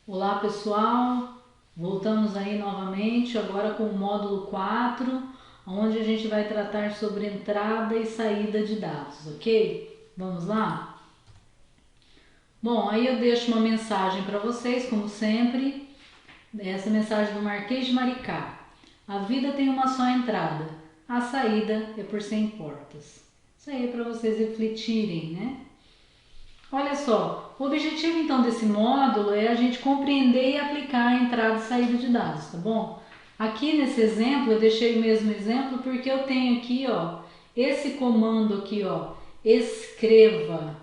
Olá pessoal, voltamos aí novamente agora com o módulo 4, onde a gente vai tratar sobre entrada e saída de dados, ok? Vamos lá? Bom, aí eu deixo uma mensagem para vocês, como sempre, essa mensagem do Marquês de Maricá. A vida tem uma só entrada, a saída é por 100 portas. Isso aí é para vocês refletirem, né? Olha só, o objetivo então desse módulo é a gente compreender e aplicar a entrada e saída de dados, tá bom? Aqui nesse exemplo, eu deixei o mesmo exemplo porque eu tenho aqui, ó, esse comando aqui, ó, escreva,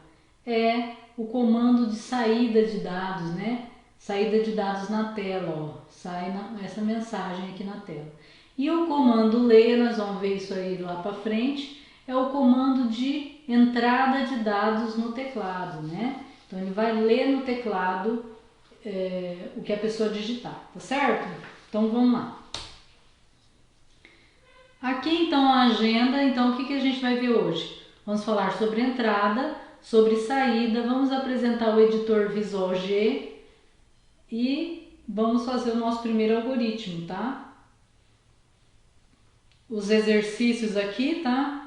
é o comando de saída de dados, né? Saída de dados na tela, ó, sai essa mensagem aqui na tela. E o comando leia, nós vamos ver isso aí lá para frente, é o comando de entrada de dados no teclado, né? Então ele vai ler no teclado o que a pessoa digitar, tá certo? Então vamos lá. Aqui então a agenda, então o que a gente vai ver hoje? Vamos falar sobre entrada, sobre saída, vamos apresentar o editor Visual G e vamos fazer o nosso primeiro algoritmo, tá? Os exercícios aqui, tá?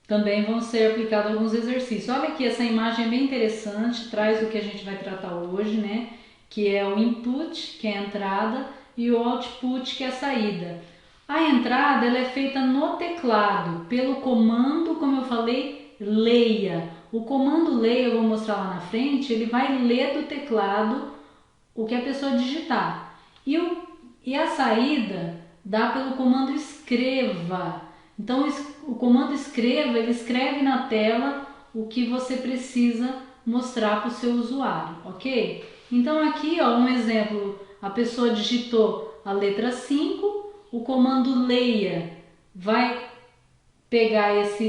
Também vão ser aplicados alguns exercícios. Olha aqui, essa imagem é bem interessante, traz o que a gente vai tratar hoje, né? Que é o input, que é a entrada, e o output, que é a saída. A entrada ela é feita no teclado, pelo comando, como eu falei, leia. O comando leia, eu vou mostrar lá na frente, ele vai ler do teclado o que a pessoa digitar. E a saída dá pelo comando escreva. Então o comando escreva, ele escreve na tela o que você precisa mostrar para o seu usuário, ok? Então aqui, ó, um exemplo, a pessoa digitou a letra 5, o comando leia vai pegar essa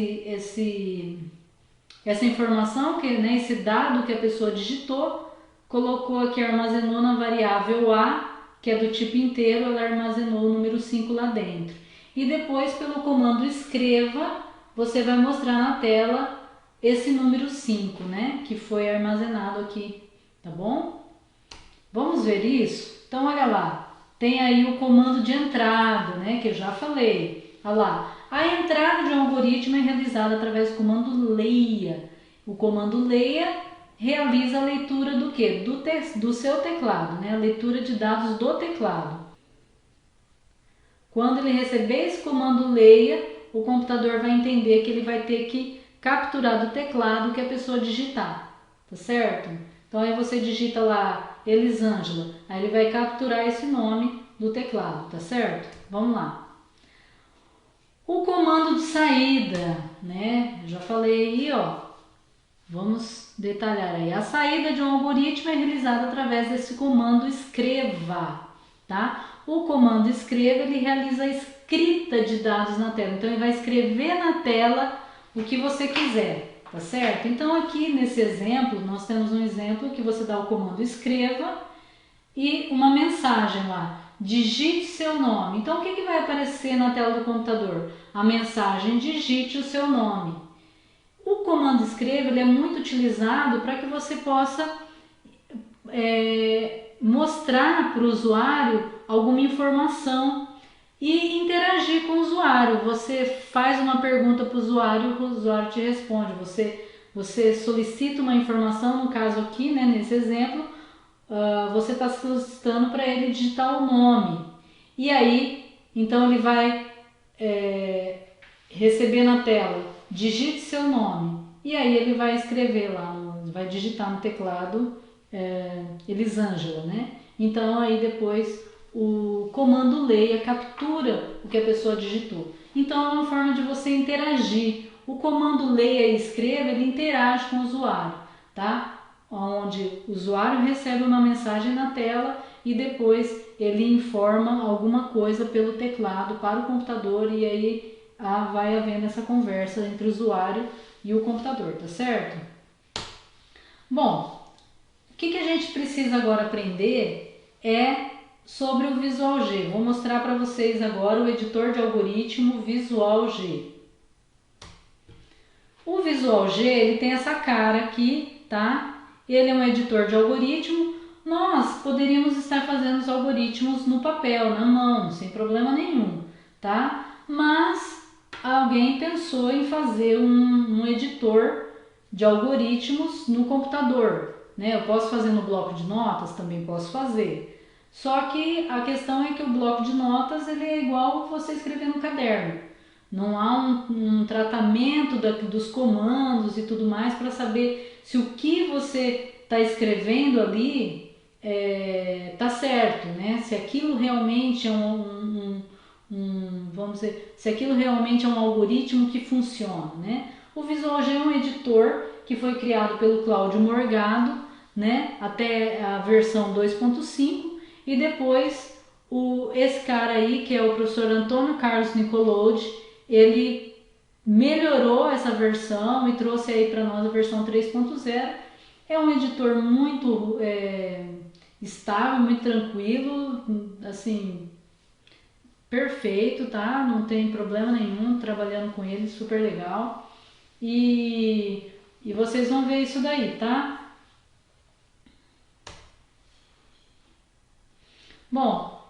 informação, né, esse dado que a pessoa digitou, colocou aqui, armazenou na variável A, que é do tipo inteiro, ela armazenou o número 5 lá dentro. E depois, pelo comando escreva, você vai mostrar na tela esse número 5, né, que foi armazenado aqui, tá bom? Vamos ver isso? Então, olha lá, tem aí o comando de entrada, né, que eu já falei. Olha lá, a entrada de um algoritmo é realizada através do comando leia. O comando leia realiza a leitura do quê? Do seu teclado, né, a leitura de dados do teclado. Quando ele receber esse comando leia, o computador vai entender que ele vai ter que capturar do teclado o que a pessoa digitar, tá certo? Então aí você digita lá Elisângela, aí ele vai capturar esse nome do teclado, tá certo? Vamos lá. O comando de saída, né? Eu já falei aí, ó. Vamos detalhar aí. A saída de um algoritmo é realizada através desse comando escreva, tá? O comando escreva, ele realiza a escrita de dados na tela. Então ele vai escrever na tela o que você quiser, tá certo? Então aqui nesse exemplo, nós temos um exemplo que você dá o comando escreva e uma mensagem lá, digite seu nome. Então o que vai aparecer na tela do computador? A mensagem digite o seu nome. O comando escreva ele é muito utilizado para que você possa mostrar para o usuário alguma informação e interagir com o usuário. Você faz uma pergunta para o usuário te responde. Você solicita uma informação, no caso aqui, né, nesse exemplo, você está solicitando para ele digitar o nome. E aí, então ele vai receber na tela, digite seu nome. E aí ele vai escrever lá, vai digitar no teclado Elisângela, né? Então aí depois o comando leia captura o que a pessoa digitou. Então é uma forma de você interagir. O comando leia e escreva, ele interage com o usuário, tá? Onde o usuário recebe uma mensagem na tela e depois ele informa alguma coisa pelo teclado para o computador e aí vai havendo essa conversa entre o usuário e o computador, tá certo? Bom, o que a gente precisa agora aprender é sobre o Visual G. Vou mostrar para vocês agora o editor de algoritmo Visual G. O Visual G ele tem essa cara aqui, tá? Ele é um editor de algoritmo nós poderíamos estar fazendo os algoritmos no papel, na mão, sem problema nenhum, tá? Mas alguém pensou em fazer um editor de algoritmos no computador, né? Eu posso fazer no bloco de notas, também posso fazer. Só que a questão é que o bloco de notas ele é igual você escrever no caderno. Não há um tratamento dos comandos e tudo mais para saber se o que você está escrevendo ali tá certo, né? Se aquilo realmente é vamos dizer, se aquilo realmente é um algoritmo que funciona, né? O Visual G é um editor que foi criado pelo Cláudio Morgado, né? Até a versão 2.5 e depois esse cara aí, que é o professor Antônio Carlos Nicolodi, ele melhorou essa versão e trouxe aí para nós a versão 3.0. É um editor muito estável, muito tranquilo, assim, perfeito, tá? Não tem problema nenhum trabalhando com ele, super legal. E vocês vão ver isso daí, tá? Bom,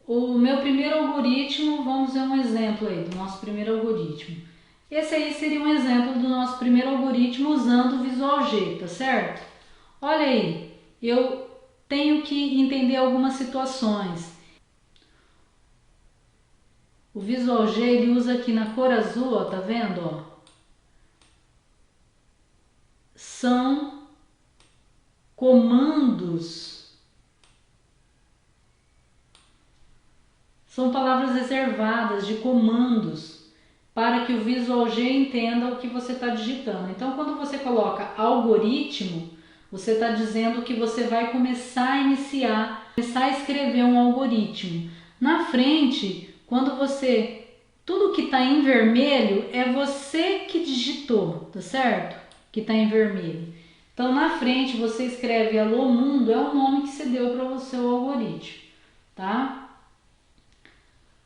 o meu primeiro algoritmo, vamos ver um exemplo aí do nosso primeiro algoritmo. Esse aí seria um exemplo do nosso primeiro algoritmo usando o Visual G, tá certo? Olha aí, eu tenho que entender algumas situações. O Visual G ele usa aqui na cor azul, ó, tá vendo? Ó? São comandos. São palavras reservadas de comandos para que o Visual G entenda o que você está digitando. Então, quando você coloca algoritmo, você está dizendo que você vai começar a escrever um algoritmo. Na frente, quando tudo que está em vermelho é você que digitou, tá certo? Que está em vermelho. Então, na frente, você escreve Alô Mundo, é o nome que você deu para o seu algoritmo, tá?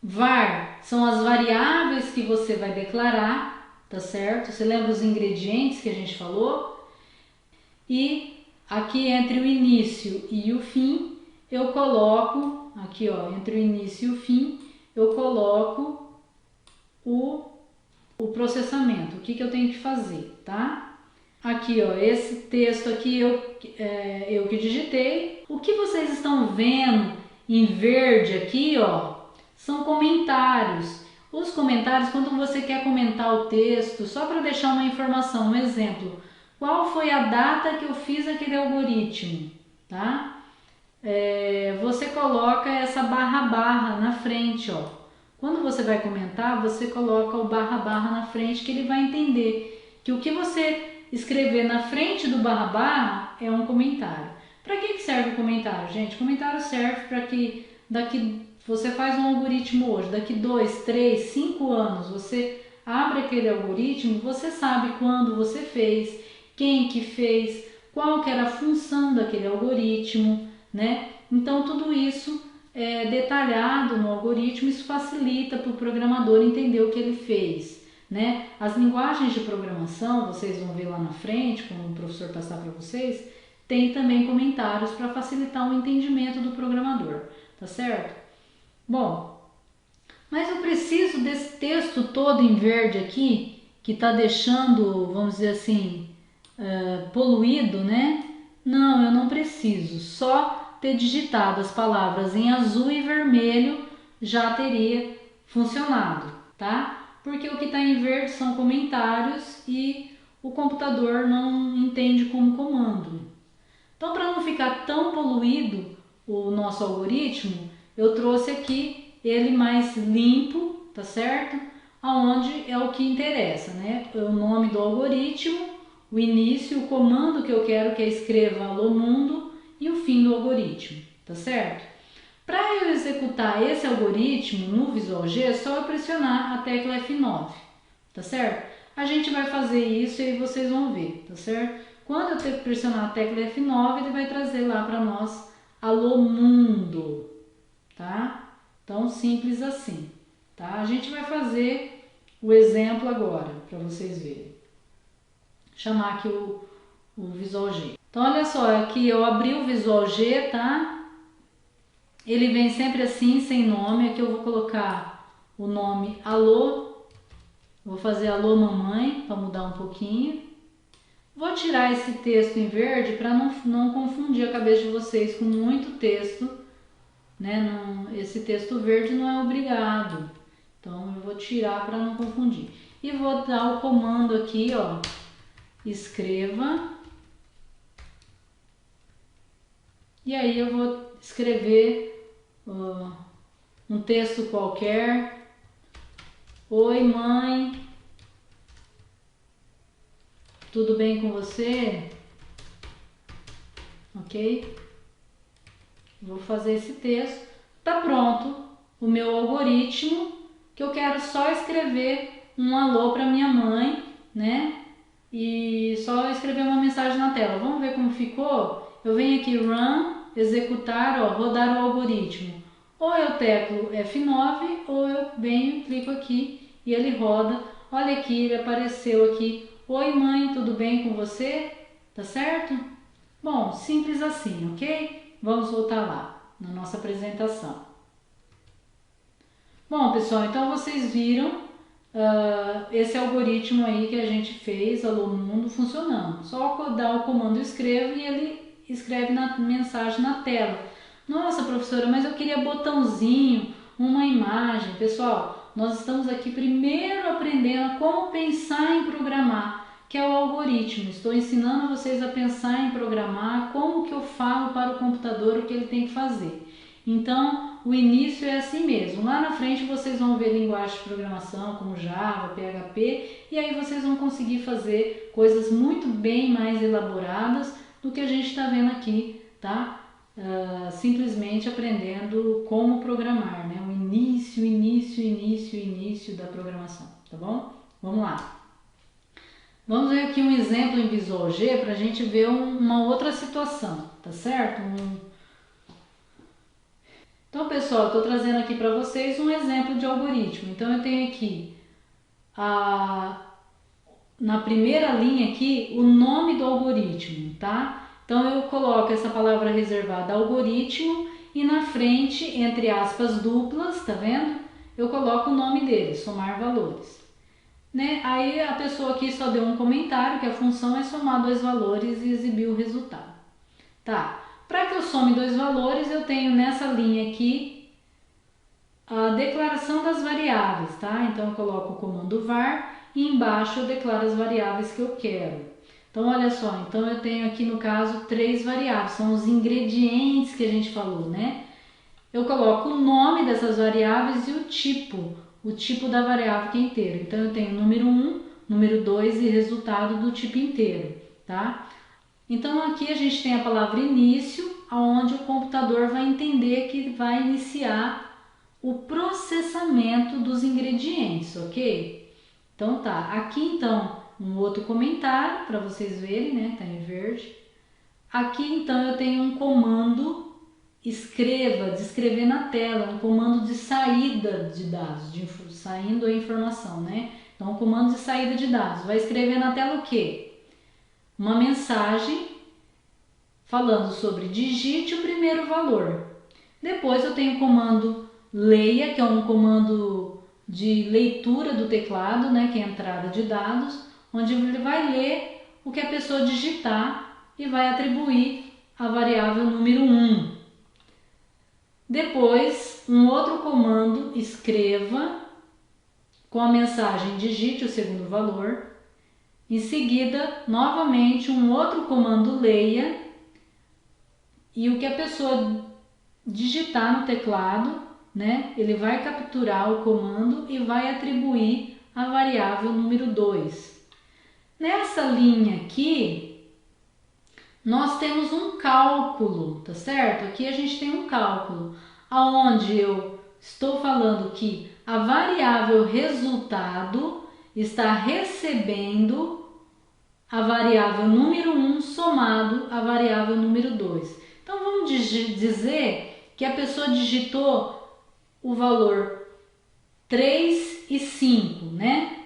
Var são as variáveis que você vai declarar, tá certo? Você lembra os ingredientes que a gente falou? E aqui entre o início e o fim, eu coloco, aqui ó, entre o início e o fim, eu coloco o processamento, o que eu tenho que fazer, tá? Aqui ó, esse texto aqui eu que digitei. O que vocês estão vendo em verde aqui ó, são comentários. Os comentários, quando você quer comentar o texto, só para deixar uma informação, um exemplo, qual foi a data que eu fiz aquele algoritmo, tá? Você coloca essa barra na frente, ó. Quando você vai comentar, você coloca o barra na frente, que ele vai entender que o que você escrever na frente do barra é um comentário. Para que serve o comentário, gente? O comentário serve para que você faz um algoritmo hoje, daqui 2, 3, 5 anos, você abre aquele algoritmo, você sabe quando você fez, quem que fez, qual que era a função daquele algoritmo, né? Então tudo isso é detalhado no algoritmo, isso facilita para o programador entender o que ele fez, né? As linguagens de programação, vocês vão ver lá na frente, quando o professor passar para vocês, tem também comentários para facilitar o entendimento do programador, tá certo? Bom, mas eu preciso desse texto todo em verde aqui, que está deixando, vamos dizer assim, poluído, né? Não, eu não preciso. Só ter digitado as palavras em azul e vermelho já teria funcionado, tá? Porque o que está em verde são comentários e o computador não entende como comando. Então, para não ficar tão poluído o nosso algoritmo, eu trouxe aqui ele mais limpo, tá certo? Aonde é o que interessa, né? O nome do algoritmo, o início, o comando que eu quero que escreva Alô Mundo e o fim do algoritmo, tá certo? Para eu executar esse algoritmo no Visual G, é só eu pressionar a tecla F9, tá certo? A gente vai fazer isso e aí vocês vão ver, tá certo? Quando eu pressionar a tecla F9, ele vai trazer lá para nós Alô Mundo, tá? Tão simples assim, tá? A gente vai fazer o exemplo agora, para vocês verem. Chamar aqui o Visual G. Então olha só, aqui eu abri o Visual G, tá? Ele vem sempre assim, sem nome. Aqui eu vou colocar o nome Alô. Vou fazer Alô Mamãe, para mudar um pouquinho. Vou tirar esse texto em verde para não confundir a cabeça de vocês com muito texto, né? Esse texto verde não é obrigado. Então eu vou tirar para não confundir. E vou dar o comando aqui, ó, escreva. E aí eu vou escrever um texto qualquer. Oi, mãe. Tudo bem com você? Ok? Vou fazer esse texto. Tá pronto o meu algoritmo, que eu quero só escrever um alô para minha mãe, né? E só escrever uma mensagem na tela. Vamos ver como ficou? Eu venho aqui, run, executar, ó, rodar o algoritmo. Ou eu teclo F9 ou eu venho, clico aqui e ele roda. Olha aqui, ele apareceu aqui. Oi mãe, tudo bem com você? Tá certo? Bom, simples assim, ok? Vamos voltar lá na nossa apresentação. Bom, pessoal, então vocês viram esse algoritmo aí que a gente fez, Alô Mundo, funcionando. Só dar o comando escreva e ele escreve na mensagem na tela. Nossa, professora, mas eu queria botãozinho, uma imagem. Pessoal, nós estamos aqui primeiro aprendendo como pensar em programar, que é o algoritmo. Estou ensinando vocês a pensar em programar, como que eu falo para o computador o que ele tem que fazer. Então, o início é assim mesmo. Lá na frente vocês vão ver linguagem de programação como Java, PHP, e aí vocês vão conseguir fazer coisas muito bem mais elaboradas do que a gente está vendo aqui, tá? Simplesmente aprendendo como programar, né? O início da programação, tá bom? Vamos lá. Vamos ver aqui um exemplo em Visual G para a gente ver uma outra situação, tá certo? Então, pessoal, estou trazendo aqui para vocês um exemplo de algoritmo. Então, eu tenho aqui, na primeira linha aqui, o nome do algoritmo, tá? Então, eu coloco essa palavra reservada algoritmo e na frente, entre aspas duplas, tá vendo? Eu coloco o nome dele, somar valores. Né? Aí a pessoa aqui só deu um comentário que a função é somar dois valores e exibir o resultado. Tá? Para que eu some dois valores, eu tenho nessa linha aqui a declaração das variáveis, tá? Então eu coloco o comando var e embaixo eu declaro as variáveis que eu quero. Então olha só, então eu tenho aqui no caso 3 variáveis, são os ingredientes que a gente falou, né? Eu coloco o nome dessas variáveis e o tipo da variável que é inteiro. Então eu tenho número 1, número 2 e resultado do tipo inteiro, tá? Então aqui a gente tem a palavra início, onde o computador vai entender que vai iniciar o processamento dos ingredientes, ok? Então tá, aqui então um outro comentário para vocês verem, né? Tá em verde. Aqui então eu tenho um comando escreva, de escrever na tela, um comando de saída de dados, saindo a informação, né? Então, um comando de saída de dados. Vai escrever na tela o quê? Uma mensagem falando sobre digite o primeiro valor. Depois eu tenho o comando leia, que é um comando de leitura do teclado, né? Que é a entrada de dados, onde ele vai ler o que a pessoa digitar e vai atribuir a variável número 1. Depois, um outro comando, escreva, com a mensagem digite o segundo valor. Em seguida, novamente, um outro comando, leia, e o que a pessoa digitar no teclado, né, ele vai capturar o comando e vai atribuir a variável número 2. Nessa linha aqui, nós temos um cálculo, tá certo? Aqui a gente tem um cálculo, aonde eu estou falando que a variável resultado está recebendo a variável número 1 somado à variável número 2. Então vamos dizer que a pessoa digitou o valor 3 e 5, né?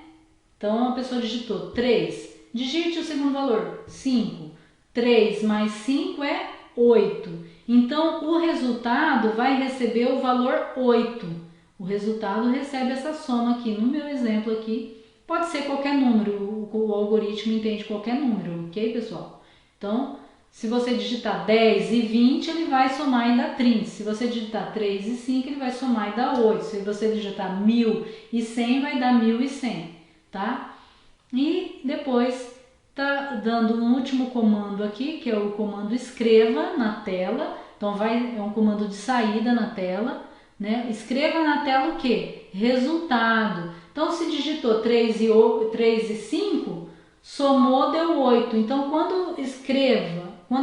Então a pessoa digitou 3, digite o segundo valor, 5. 3 mais 5 é 8. Então, o resultado vai receber o valor 8. O resultado recebe essa soma aqui. No meu exemplo aqui, pode ser qualquer número. O algoritmo entende qualquer número, ok, pessoal? Então, se você digitar 10 e 20, ele vai somar e dar 30. Se você digitar 3 e 5, ele vai somar e dar 8. Se você digitar 1.100, vai dar 1.100, tá? E depois tá dando um último comando aqui, que é o comando escreva na tela. Então é um comando de saída na tela, né? Escreva na tela o que? Resultado. Então se digitou 3 e 5, somou, deu 8. Então quando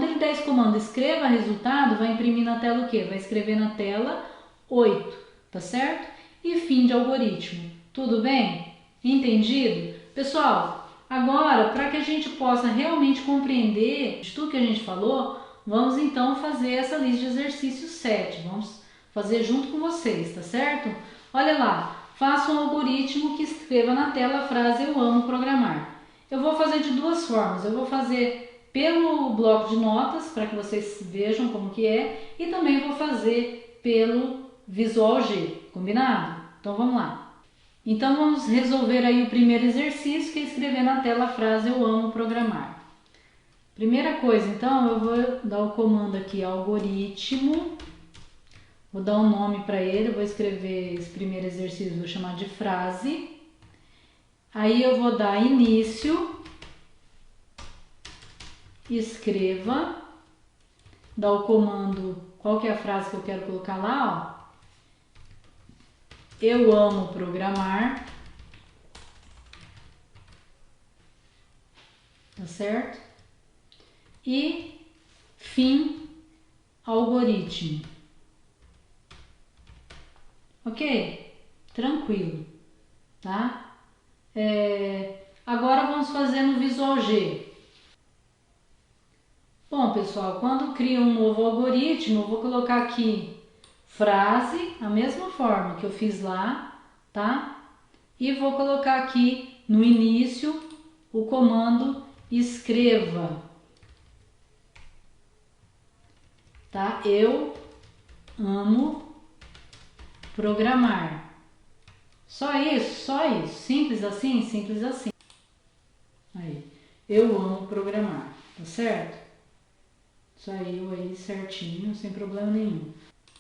ele der esse comando escreva resultado, vai imprimir na tela o que? Vai escrever na tela 8, tá certo? E fim de algoritmo. Tudo bem? Entendido? Pessoal, agora, para que a gente possa realmente compreender de tudo que a gente falou, vamos então fazer essa lista de exercícios 7. Vamos fazer junto com vocês, tá certo? Olha lá, faça um algoritmo que escreva na tela a frase eu amo programar. Eu vou fazer de duas formas. Eu vou fazer pelo bloco de notas, para que vocês vejam como que é, e também vou fazer pelo Visual G, combinado? Então vamos lá. Então vamos resolver aí o primeiro exercício, que é escrever na tela a frase eu amo programar. Primeira coisa, então, eu vou dar o comando aqui algoritmo, vou dar um nome para ele, vou escrever esse primeiro exercício, vou chamar de frase. Aí eu vou dar início, escreva, dar o comando, qual que é a frase que eu quero colocar lá, ó. Eu amo programar, tá certo? E fim, algoritmo. Ok? Tranquilo, tá? Agora vamos fazer no Visual G. Bom, pessoal, quando crio um novo algoritmo, eu vou colocar aqui frase, a mesma forma que eu fiz lá, tá? E vou colocar aqui no início o comando escreva, tá? Eu amo programar. Só isso, só isso. Simples assim, simples assim. Aí, eu amo programar, tá certo? Saiu aí certinho, sem problema nenhum.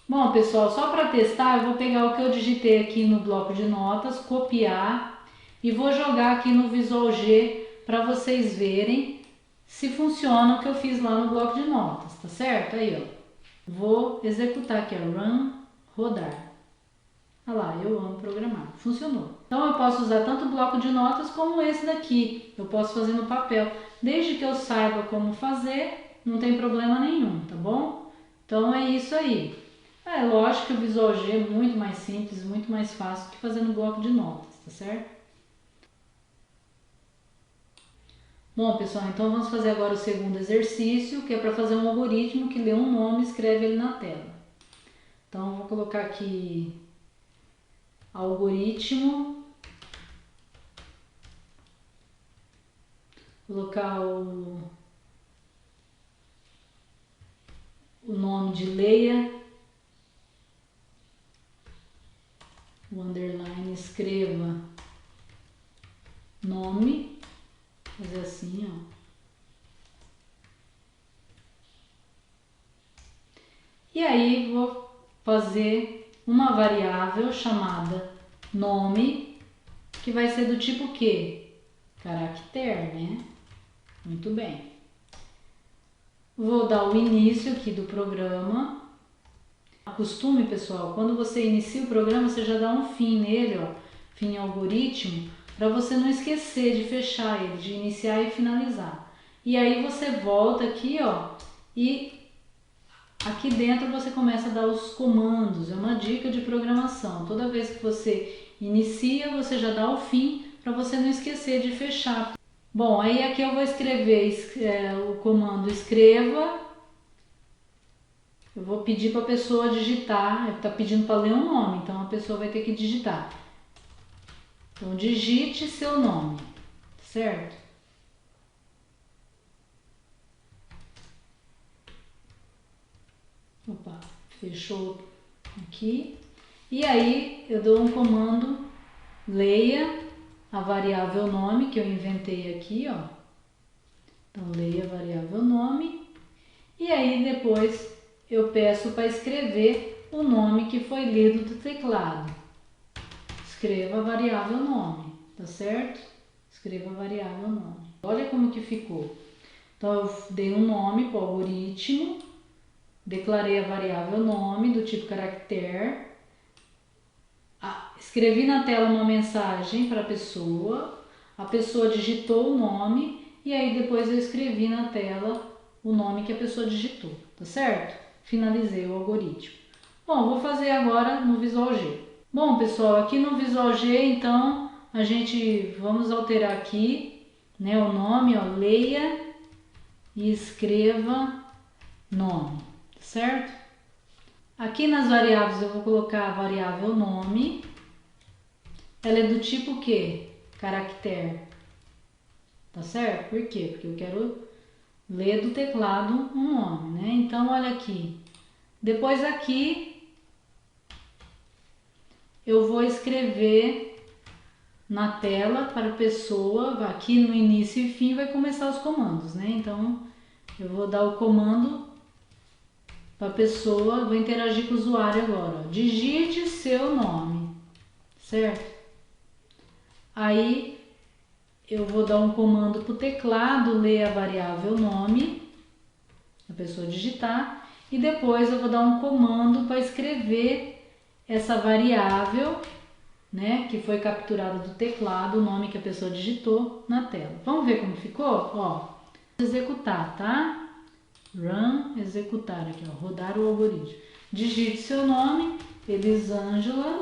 Bom, pessoal, só para testar, eu vou pegar o que eu digitei aqui no bloco de notas, copiar e vou jogar aqui no Visual G para vocês verem se funciona o que eu fiz lá no bloco de notas, tá certo? Aí, ó. Vou executar aqui, ó, run, rodar. Olha lá, eu amo programar. Funcionou. Então eu posso usar tanto o bloco de notas como esse daqui. Eu posso fazer no papel. Desde que eu saiba como fazer, não tem problema nenhum, tá bom? Então é isso aí. É lógico que o Visual G é muito mais simples, muito mais fácil que fazer no bloco de notas, tá certo? Bom, pessoal, então vamos fazer agora o segundo exercício, que é para fazer um algoritmo que lê um nome e escreve ele na tela. Então, vou colocar aqui algoritmo, colocar o nome de leia, o underline, escreva nome, fazer assim, ó. E aí vou fazer uma variável chamada nome, que vai ser do tipo que? Caractere, né? Muito bem. Vou dar o início aqui do programa. Costume, pessoal, quando você inicia o programa, você já dá um fim nele, ó, fim algoritmo, para você não esquecer de fechar ele, de iniciar e finalizar. E aí você volta aqui, ó, e aqui dentro você começa a dar os comandos, é uma dica de programação. Toda vez que você inicia, você já dá o fim, para você não esquecer de fechar. Bom, aí aqui eu vou escrever o comando escreva. Eu vou pedir para a pessoa digitar, está pedindo para ler um nome, então a pessoa vai ter que digitar. Então digite seu nome, certo? Opa, fechou aqui. E aí eu dou um comando, leia a variável nome que eu inventei aqui, ó. Então leia a variável nome. E aí depois eu peço para escrever o nome que foi lido do teclado. Escreva a variável nome, tá certo? Escreva a variável nome. Olha como que ficou. Então eu dei um nome para o algoritmo, declarei a variável nome do tipo caractere, escrevi na tela uma mensagem para a pessoa digitou o nome e aí depois eu escrevi na tela o nome que a pessoa digitou, tá certo? Finalizei o algoritmo. Bom, vou fazer agora no Visual G. Bom, pessoal, aqui no Visual G, então, vamos alterar aqui, né, o nome, ó, leia e escreva nome, certo? Aqui nas variáveis eu vou colocar a variável nome. Ela é do tipo quê? Caractere. Tá certo? Por quê? Porque eu quero ler do teclado um nome, né? Então, olha aqui. Depois aqui eu vou escrever na tela para a pessoa, aqui no início e fim vai começar os comandos, né? Então, eu vou dar o comando para a pessoa, vou interagir com o usuário agora. Ó. Digite seu nome, certo? Aí eu vou dar um comando para o teclado ler a variável nome, a pessoa digitar, e depois eu vou dar um comando para escrever essa variável, né, que foi capturada do teclado, o nome que a pessoa digitou na tela. Vamos ver como ficou? Ó, executar, tá? Run, executar aqui, ó, rodar o algoritmo. Digite seu nome, Elisângela,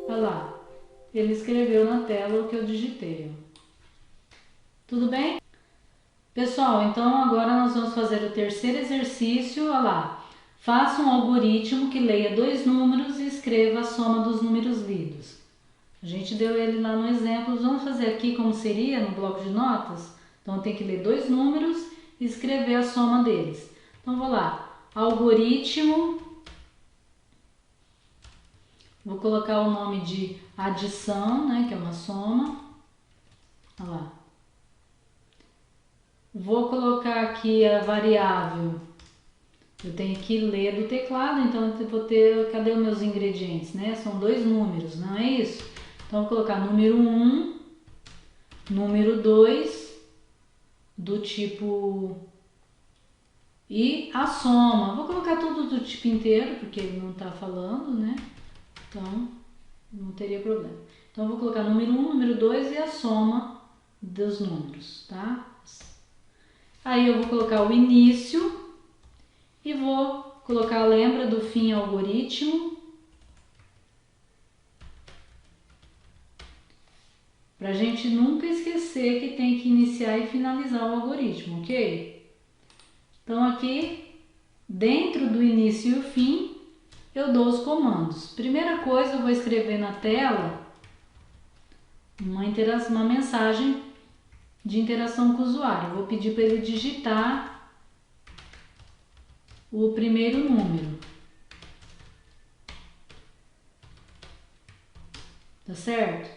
olha lá, ele escreveu na tela o que eu digitei, ó. Tudo bem? Pessoal, então agora nós vamos fazer o terceiro exercício, olha lá. Faça um algoritmo que leia 2 números e escreva a soma dos números lidos. A gente deu ele lá no exemplo, vamos fazer aqui como seria no bloco de notas. Então tem que ler 2 números e escrever a soma deles. Então vou lá, algoritmo, vou colocar o nome de adição, né, que é uma soma. Olha lá. Vou colocar aqui a variável, eu tenho que ler do teclado, então eu vou ter, cadê os meus ingredientes, né? São 2 números, não é isso? Então vou colocar número 1, número 2, do tipo, e a soma. Vou colocar tudo do tipo inteiro, porque ele não está falando, né? Então não teria problema. Então eu vou colocar número 1, número 2 e a soma dos números, tá? Aí eu vou colocar o início e vou colocar a lembra do fim algoritmo. Para a gente nunca esquecer que tem que iniciar e finalizar o algoritmo, ok? Então aqui, dentro do início e o fim, eu dou os comandos. Primeira coisa, eu vou escrever na tela uma mensagem de interação com o usuário. Eu vou pedir para ele digitar o primeiro número. Tá certo?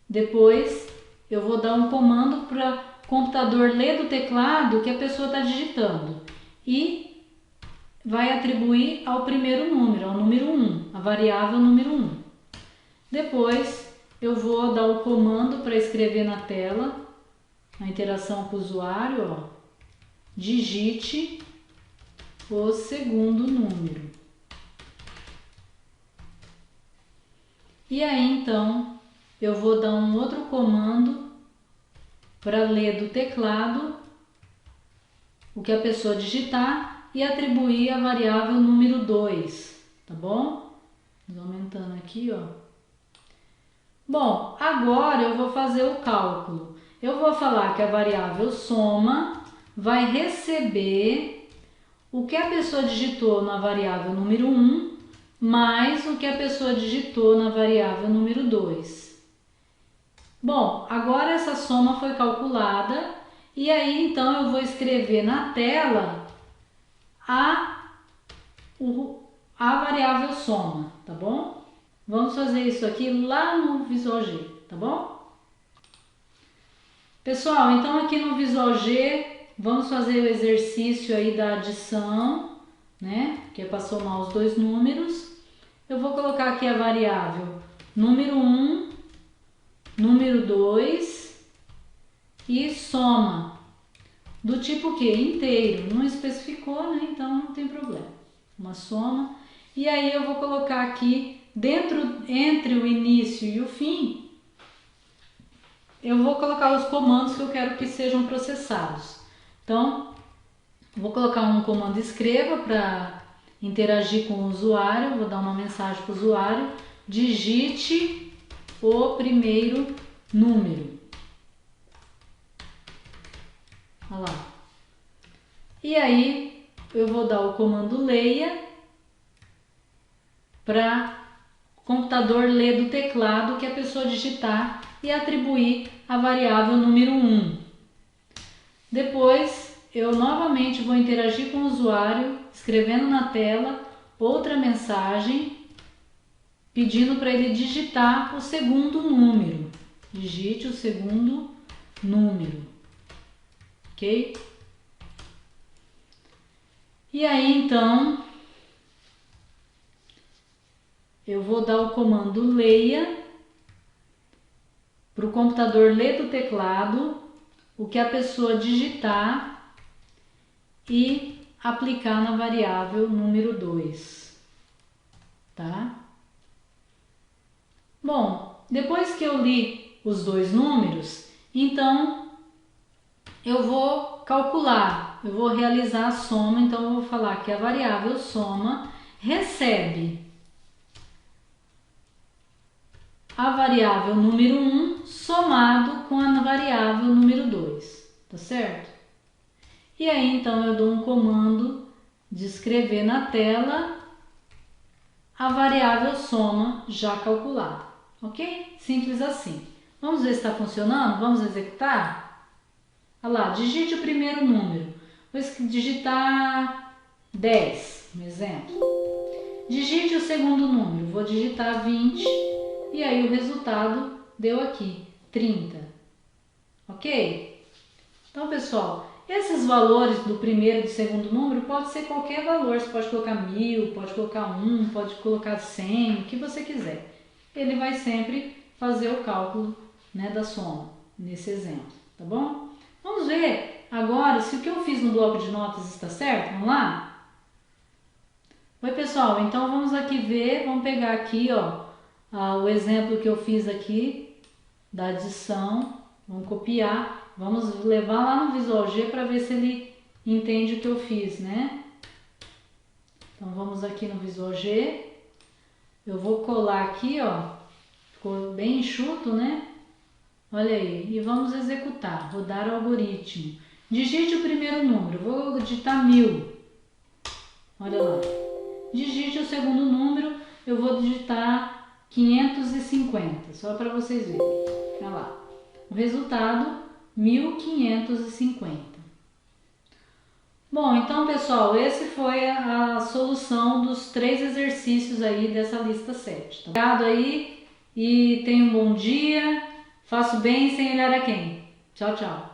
Depois eu vou dar um comando para o computador ler do teclado que a pessoa está digitando e vai atribuir ao primeiro número, ao número 1, a variável número 1. Depois eu vou dar o comando para escrever na tela a interação com o usuário, ó, digite o segundo número. E aí então eu vou dar um outro comando para ler do teclado o que a pessoa digitar e atribuir a variável número 2, tá bom? Vou aumentando aqui, ó. Bom, agora eu vou fazer o cálculo. Eu vou falar que a variável soma vai receber o que a pessoa digitou na variável número 1 mais o que a pessoa digitou na variável número 2. Bom, agora essa soma foi calculada E aí então eu vou escrever na tela a variável soma, tá bom? Vamos fazer isso aqui lá no Visual G, tá bom? Pessoal, então aqui no Visual G, vamos fazer o exercício aí da adição, né? Que é para somar os dois números. Eu vou colocar aqui a variável número 1, número 2 e soma. Do tipo que? Inteiro. Não especificou, né? Então não tem problema. Uma soma. E aí eu vou colocar aqui, entre o início e o fim, eu vou colocar os comandos que eu quero que sejam processados. Então, vou colocar um comando escreva para interagir com o usuário. Vou dar uma mensagem para o usuário. Digite o primeiro número. Olha lá. E aí, eu vou dar o comando leia para o computador ler do teclado que a pessoa digitar e atribuir a variável número 1. Depois, eu novamente vou interagir com o usuário, escrevendo na tela outra mensagem, pedindo para ele digitar o segundo número. Digite o segundo número. Ok? E aí, então, eu vou dar o comando leia para o computador ler do teclado o que a pessoa digitar e aplicar na variável número 2, tá? Bom, depois que eu li os dois números, então eu vou calcular, eu vou realizar a soma, então eu vou falar que a variável soma recebe a variável número 1 somado com a variável número 2, tá certo? E aí então eu dou um comando de escrever na tela a variável soma já calculada, ok? Simples assim. Vamos ver se está funcionando? Vamos executar? Olha lá, digite o primeiro número. Vou digitar 10, um exemplo. Digite o segundo número, vou digitar 20 e aí o resultado deu aqui, 30. Ok? Então, pessoal, esses valores do primeiro e do segundo número pode ser qualquer valor. Você pode colocar 1000, pode colocar 1, pode colocar 100, o que você quiser. Ele vai sempre fazer o cálculo, né, da soma, nesse exemplo, tá bom? Vamos ver agora se o que eu fiz no bloco de notas está certo. Vamos lá? Oi, pessoal, então vamos aqui ver, vamos pegar aqui, ó, o exemplo que eu fiz aqui da adição, vamos copiar, vamos levar lá no Visual G para ver se ele entende o que eu fiz, né? Então vamos aqui no Visual G, eu vou colar aqui, ó, ficou bem enxuto, né? Olha aí, e vamos executar, rodar o algoritmo. Digite o primeiro número, vou digitar 1000, olha lá. Digite o segundo número, eu vou digitar 550, só para vocês verem. Olha lá, o resultado 1550. Bom, então pessoal, esse foi a solução dos 3 exercícios aí dessa lista 7. Tá? Obrigado aí e tenha um bom dia, faça o bem sem olhar a quem. Tchau, tchau.